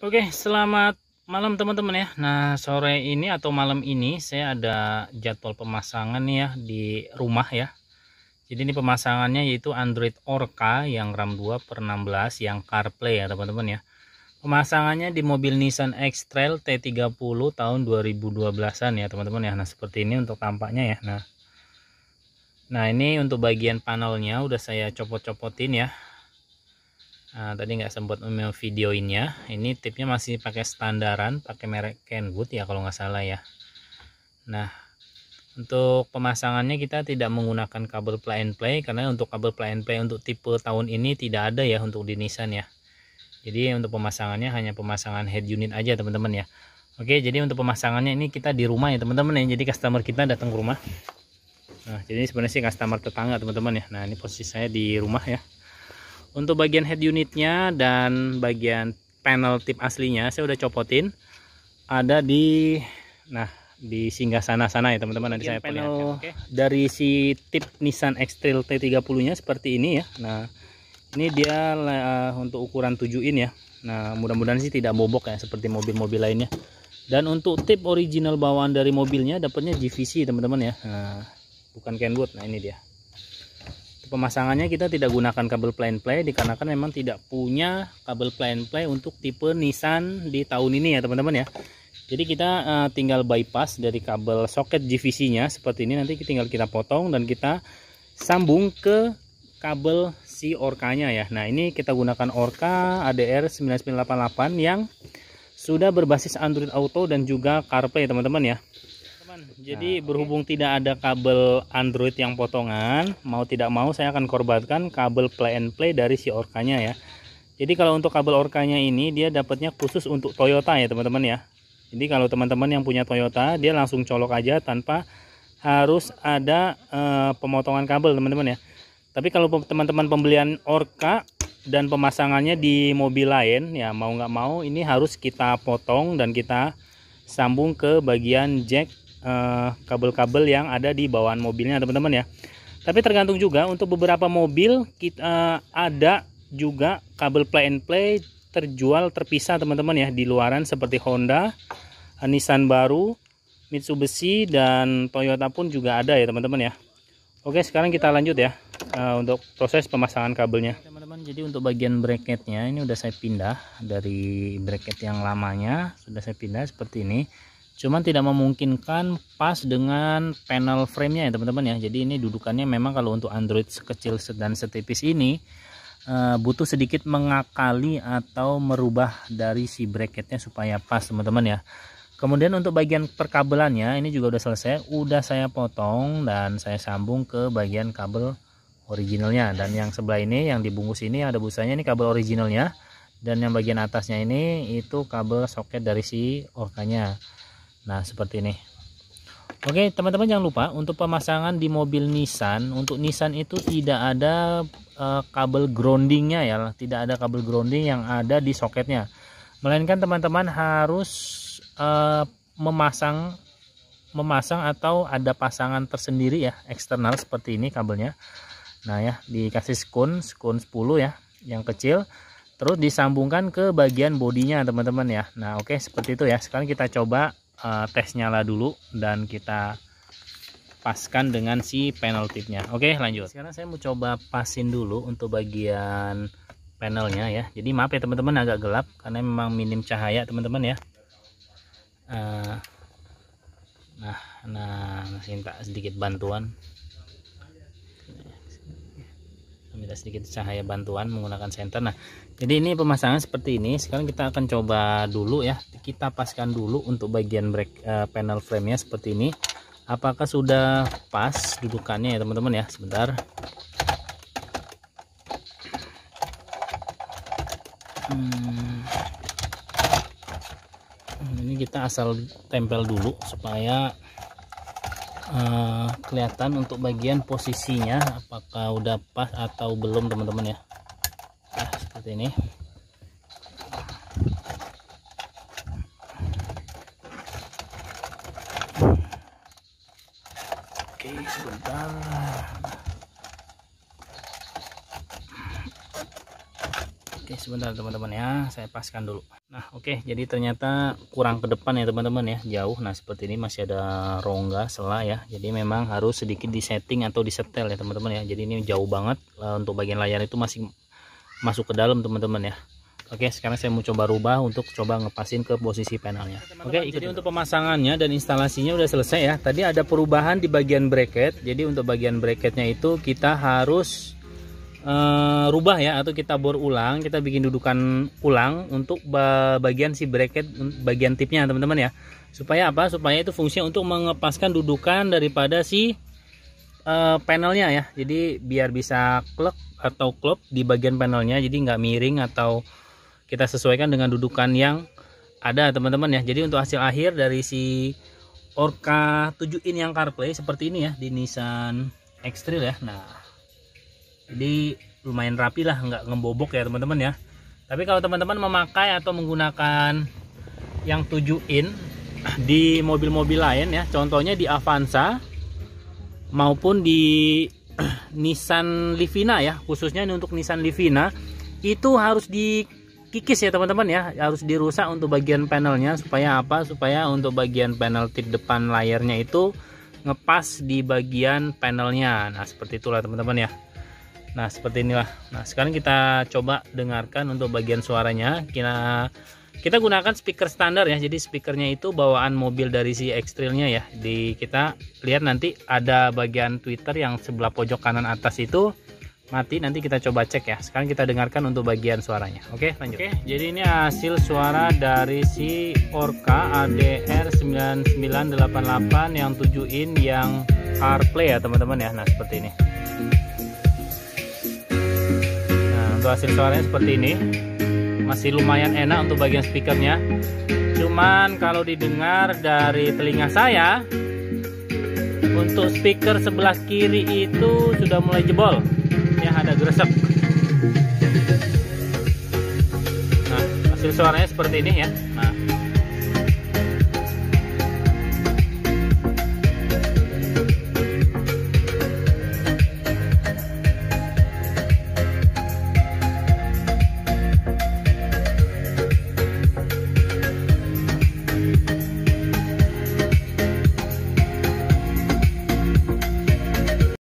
Oke, selamat malam teman-teman ya. Nah, sore ini atau malam ini saya ada jadwal pemasangan nih ya di rumah ya. Jadi ini pemasangannya yaitu Android Orca yang RAM 2/16 yang CarPlay ya teman-teman ya. Pemasangannya di mobil Nissan X-Trail T30 tahun 2012-an ya teman-teman ya. Nah, seperti ini untuk tampaknya ya. Nah, ini untuk bagian panelnya udah saya copot-copotin ya. Nah, tadi nggak sempat videoinnya. Ini tipnya masih pakai standaran, pakai merek Kenwood ya kalau nggak salah ya. Nah, untuk pemasangannya kita tidak menggunakan kabel plug and play karena untuk kabel plug and play untuk tipe tahun ini tidak ada ya untuk di Nissan ya. Jadi untuk pemasangannya hanya pemasangan head unit aja teman-teman ya. Oke, jadi untuk pemasangannya ini kita di rumah ya teman-teman ya. Jadi customer kita datang ke rumah. Nah, jadi sebenarnya sih customer tetangga teman-teman ya. Nah, ini posisi saya di rumah ya. Untuk bagian head unitnya dan bagian panel tip aslinya saya udah copotin, ada di di singgah sana ya teman-teman. Nanti saya panel dari si tip Nissan X-Trail T30 nya seperti ini ya. Nah, ini dia untuk ukuran 7 in ya. Nah, mudah-mudahan sih tidak bobok ya seperti mobil-mobil lainnya. Dan untuk tip original bawaan dari mobilnya dapatnya GVC teman-teman ya. Nah, bukan Kenwood. Nah, ini dia. Pemasangannya kita tidak gunakan kabel plug and play dikarenakan memang tidak punya kabel plug and play untuk tipe Nissan di tahun ini ya teman-teman ya. Jadi kita tinggal bypass dari kabel soket GVC nya seperti ini, nanti tinggal kita potong dan kita sambung ke kabel si Orca nya ya. Nah, ini kita gunakan Orca ADR 9988 yang sudah berbasis Android Auto dan juga CarPlay teman-teman ya. Jadi berhubung tidak ada kabel Android yang potongan, mau tidak mau saya akan korbankan kabel plug and play dari si Orca-nya ya. Jadi kalau untuk kabel Orca-nya ini dia dapatnya khusus untuk Toyota ya teman-teman ya. Jadi kalau teman-teman yang punya Toyota dia langsung colok aja tanpa harus ada pemotongan kabel teman-teman ya. Tapi kalau teman-teman pembelian Orca dan pemasangannya di mobil lain ya, mau nggak mau ini harus kita potong dan kita sambung ke bagian jack kabel-kabel yang ada di bawaan mobilnya teman-teman ya. Tapi tergantung juga, untuk beberapa mobil kita ada juga kabel plug and play terjual terpisah teman-teman ya di luaran, seperti Honda, Nissan baru, Mitsubishi dan Toyota pun juga ada ya teman-teman ya. Oke, sekarang kita lanjut ya untuk proses pemasangan kabelnya teman-teman. Jadi untuk bagian bracketnya ini udah saya pindah dari bracket yang lamanya, sudah saya pindah seperti ini. Cuman tidak memungkinkan pas dengan panel frame-nya ya teman-teman ya. Jadi ini dudukannya memang kalau untuk Android sekecil dan setipis ini butuh sedikit mengakali atau merubah dari si bracketnya supaya pas teman-teman ya. Kemudian untuk bagian perkabelannya ini juga udah selesai, udah saya potong dan saya sambung ke bagian kabel originalnya. Dan yang sebelah ini yang dibungkus ini ada busanya, ini kabel originalnya, dan yang bagian atasnya ini itu kabel soket dari si Orca-nya. Nah, seperti ini. Oke teman-teman, jangan lupa untuk pemasangan di mobil Nissan, untuk Nissan itu tidak ada kabel groundingnya ya, tidak ada kabel grounding yang ada di soketnya, melainkan teman-teman harus memasang atau ada pasangan tersendiri ya, eksternal seperti ini kabelnya. Nah ya, dikasih skun 10 ya yang kecil, terus disambungkan ke bagian bodinya teman-teman ya. Nah oke, seperti itu ya. Sekarang kita coba tes nyala dulu dan kita paskan dengan si panel tipnya. Oke, lanjut. Sekarang saya mau coba pasin dulu untuk bagian panelnya ya. Jadi maaf ya teman-teman, agak gelap karena memang minim cahaya teman-teman ya. Nah minta sedikit bantuan, minta sedikit cahaya bantuan menggunakan senter. Nah, jadi ini pemasangan seperti ini. Sekarang kita akan coba dulu ya, kita paskan dulu untuk bagian panel frame nya seperti ini, apakah sudah pas dudukannya ya teman-teman ya. Sebentar. Ini kita asal tempel dulu supaya kelihatan untuk bagian posisinya apakah udah pas atau belum teman-teman ya. Nah, seperti ini. Oke, sebentar. Oke, sebentar teman-teman ya, saya paskan dulu. Nah oke, jadi ternyata kurang ke depan ya teman-teman ya, jauh. Nah seperti ini masih ada rongga sela ya, jadi memang harus sedikit disetting atau disetel ya teman-teman ya. Jadi ini jauh banget, untuk bagian layar itu masih masuk ke dalam teman-teman ya. Oke, sekarang saya mau coba rubah untuk coba ngepasin ke posisi panelnya. Oke, jadi untuk pemasangannya dan instalasinya udah selesai ya. Tadi ada perubahan di bagian bracket. Jadi untuk bagian bracketnya itu kita harus rubah ya, atau kita bor ulang, kita bikin dudukan ulang untuk bagian si bracket, bagian tipnya teman-teman ya. Supaya apa? Supaya itu fungsinya untuk mengepaskan dudukan daripada si panelnya ya. Jadi biar bisa klek atau klop di bagian panelnya, jadi nggak miring, atau kita sesuaikan dengan dudukan yang ada teman-teman ya. Jadi untuk hasil akhir dari si Orca 7in yang CarPlay seperti ini ya, di Nissan X-Trail ya. Nah jadi lumayan rapi lah, nggak ngebobok ya teman-teman ya. Tapi kalau teman-teman memakai atau menggunakan yang 7in di mobil-mobil lain ya, contohnya di Avanza maupun di Nissan Livina ya, khususnya ini untuk Nissan Livina, itu harus dikikis ya teman-teman ya, harus dirusak untuk bagian panelnya. Supaya apa? Supaya untuk bagian panel tip depan layarnya itu ngepas di bagian panelnya. Nah seperti itulah teman-teman ya. Nah seperti inilah. Nah sekarang kita coba dengarkan untuk bagian suaranya. Kita gunakan speaker standar ya, jadi speakernya itu bawaan mobil dari si X-Trailnya ya. Kita lihat nanti ada bagian tweeter yang sebelah pojok kanan atas itu mati, nanti kita coba cek ya. Sekarang kita dengarkan untuk bagian suaranya. Oke, lanjut. Oke, jadi ini hasil suara dari si Orca ADR 9988 yang 7in yang CarPlay ya teman-teman ya. Nah seperti ini. Nah untuk hasil suaranya seperti ini, masih lumayan enak untuk bagian speakernya. Cuman kalau didengar dari telinga saya, untuk speaker sebelah kiri itu sudah mulai jebol ya, ada gresek. Nah hasil suaranya seperti ini ya. Nah